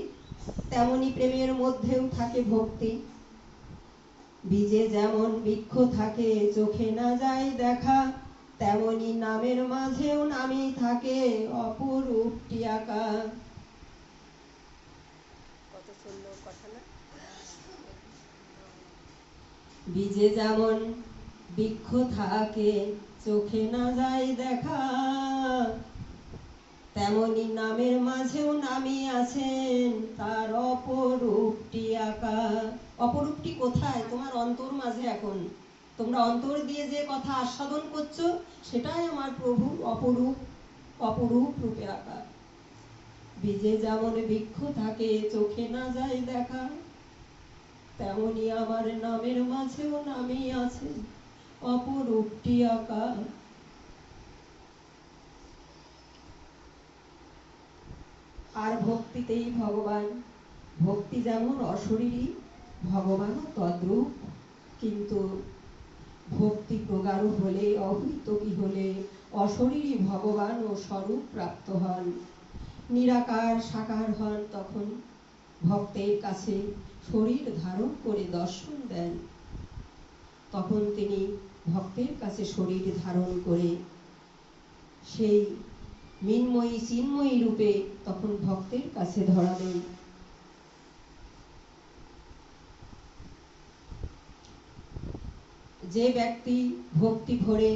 তেমনি প্রেমের মধ্যেও থাকে ভক্তি। বীজে যেমন বৃক্ষ থাকে চোখে না যায় দেখা, তেমনি নামের মাঝেও নামই থাকে অপরূপটি আঁকা। কত সুন্দর কথা না? বীজে যেমন বৃক্ষ থাকে চোখে না যায় দেখা, তেমনি নামের মাঝেও নামি আছেন তার অপরূপটি আঁকা। অপরূপটি কোথায়? তোমার অন্তর মাঝে। এখন তোমরা অন্তর দিয়ে যে কথা আস্বাদন করছো সেটাই আমার প্রভু অপরূপ অপরূপ রূপে আঁকা। বীজে যেমন বৃক্ষ থাকে চোখে না যায় দেখা, তেমনি আমার নামের মাঝেও নামি আছে অপরূপটি আঁকা। আর ভক্তিতেই ভগবান। ভক্তি যেমন অশরীরী, ভগবানও তদ্রূপ। কিন্তু ভক্তি প্রগাঢ় হলে, অহৈতুকী হলে অশরীরী ভগবান ও স্বরূপ প্রাপ্ত হন, নিরাকার সাকার হন। তখন ভক্তের কাছে শরীর ধারণ করে দর্শন দেন। তখন তিনি ভক্তের কাছে শরীর ধারণ করে সেই মৃন্ময়ী চিন্ময়ী রূপে তখন ভক্তের কাছে ধরা দেন। যে ব্যক্তি ভক্তি ভরে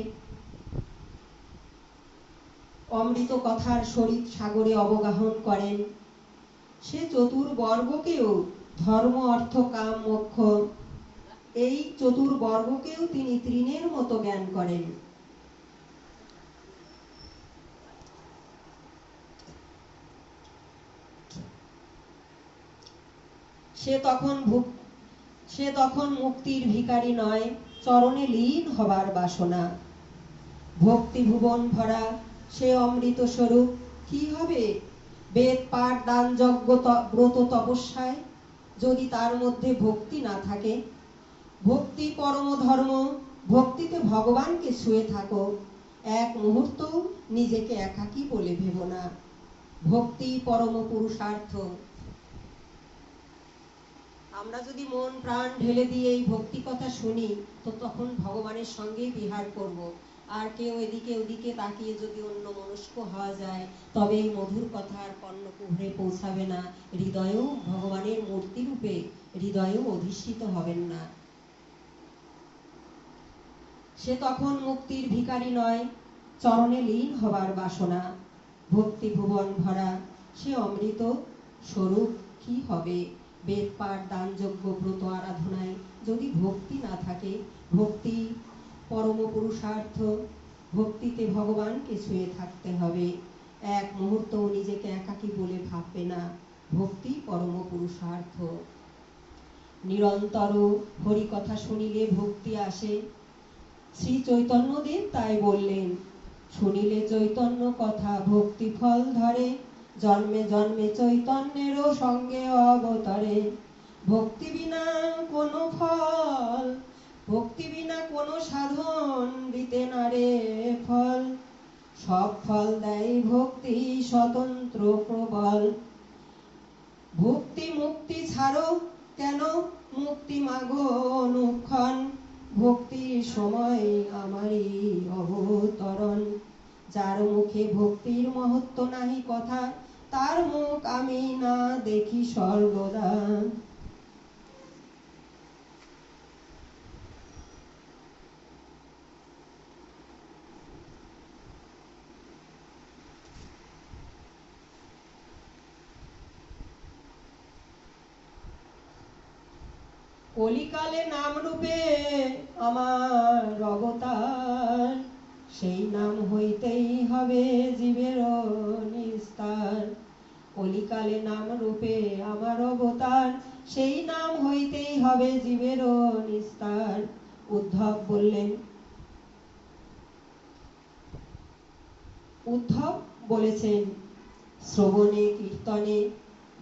অমৃত কথার সরিত সাগরে অবগাহন করেন, সে চতুর্বর্গকেও, ধর্ম অর্থ কাম মোক্ষ, এই চতুর্বর্গকেও তিনি তৃণের মতো জ্ঞান করেন। সে তখন মুক্তির ভিখারি নয়, চরণে লীন হবার বাসনা। ভক্তি ভুবন ভরা সে অমৃত স্বরূপ কি হবে? বেদ পাঠ দান যজ্ঞ ব্রত তপস্যায় যদি তার মধ্যে ভক্তি না থাকে। ভক্তি পরম ধর্ম, ভক্তিতে ভগবানকে ছুঁয়ে থাকো। এক মুহূর্ত নিজেকে একাকী বলে ভেবো না। ভক্তি পরম পুরুষার্থ। আমরা যদি মন প্রাণ ঢেলে দিয়ে এই ভক্তি কথা শুনি, তো তখন ভগবানের সঙ্গে বিহার করব। আর কেউ এদিকে ওদিকে তাকিয়ে যদি অন্য মনস্ক হওয়া যায়, তবে এই মধুর কথার কর্ণকুহরে পৌঁছাবে না, হৃদয়েও ভগবানের মূর্তি রূপে হৃদয়েও অধিষ্ঠিত হবেন না। সে তখন মুক্তির ভিখারি নয়, চরণে লীন হবার বাসনা। ভক্তি ভুবন ভরা সে অমৃত স্বরূপ কি হবে? বেদ পাঠ দান যজ্ঞ ব্রত আরাধনায় যদি ভক্তি না থাকে। ভক্তি পরম পুরুষার্থ। ভক্তিতে ভগবানকে ছুঁয়ে থাকতে হবে। এক মুহূর্ত নিজেকে একাকী বলে ভাববে না। ভক্তি পরম পুরুষার্থ। নিরন্তর হরি কথা শুনিলে ভক্তি আসে। শ্রী চৈতন্যদেব তাই বললেন, শুনিলে চৈতন্য কথা ভক্তি ফল ধরে, জন্মে জন্মে চৈতন্যেরও সঙ্গে অবতরে। ভক্তি বিনা কোনো ফল, ভক্তি বিনা কোনো সাধন দিতে না রে ফল। সব ফল দেয় ভক্তি স্বতন্ত্র প্রবল। ভক্তি মুক্তি ছাড়ো কেন, মুক্তি মাগো অনুক্ষণ। ভক্তির সময় আমারই অবতরণ। যার মুখে ভক্তির মহত্ব নাহি কথা, তার মুখ আমি না দেখি সর্বদা। কলিকালে নাম রূপে আমার অবতার, সেই নাম হইতেই হবে জীবের নিস্তার। কলিকালে নাম রূপে আমার অবতার, সেই নাম হইতেই হবে জীবের নিস্তার। উদ্ধব বললেন, উদ্ধব বলেছেন, শ্রবণে কীর্তনে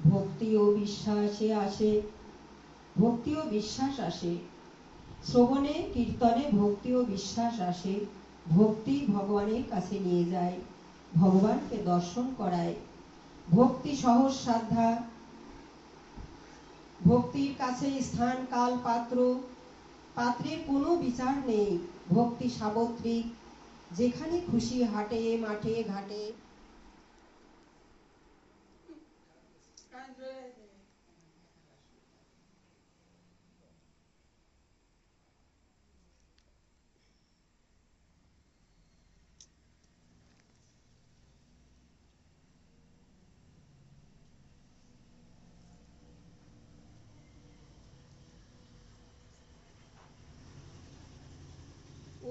ভক্তি ও বিশ্বাসে আসে, ভক্তি ও বিশ্বাস আসে। শ্রবণে কীর্তনে ভক্তি ও বিশ্বাস আসে। ভক্তি ভগবানের কাছে নিয়ে যায়, ভগবানকে দর্শন করায়। ভক্তি সহজ সাধ্যা, ভক্তির কাছে স্থান কাল পাত্র, পাত্রের কোনো বিচার নেই। ভক্তি সাবত্রিক, যেখানে খুশি হাটে মাঠে ঘাটে।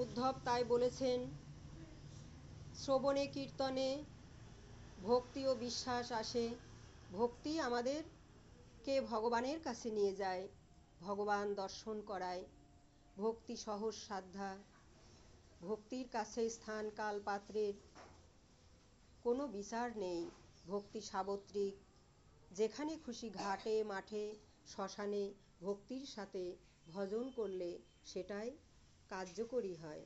উদ্ধব তাই বলেছেন, শ্রবণে কীর্তনে ভক্তি ও বিশ্বাস আসে। ভক্তি আমাদেরকে ভগবানের কাছে নিয়ে যায়, ভগবান দর্শন করায়। ভক্তি সহজ সাধ্যা, ভক্তির কাছে স্থান কাল পাত্রের কোনো বিচার নেই। ভক্তি সাবত্রিক, যেখানে খুশি ঘাটে মাঠে শ্মশানে ভক্তির সাথে ভজন করলে সেটাই কার্যকরী হয়।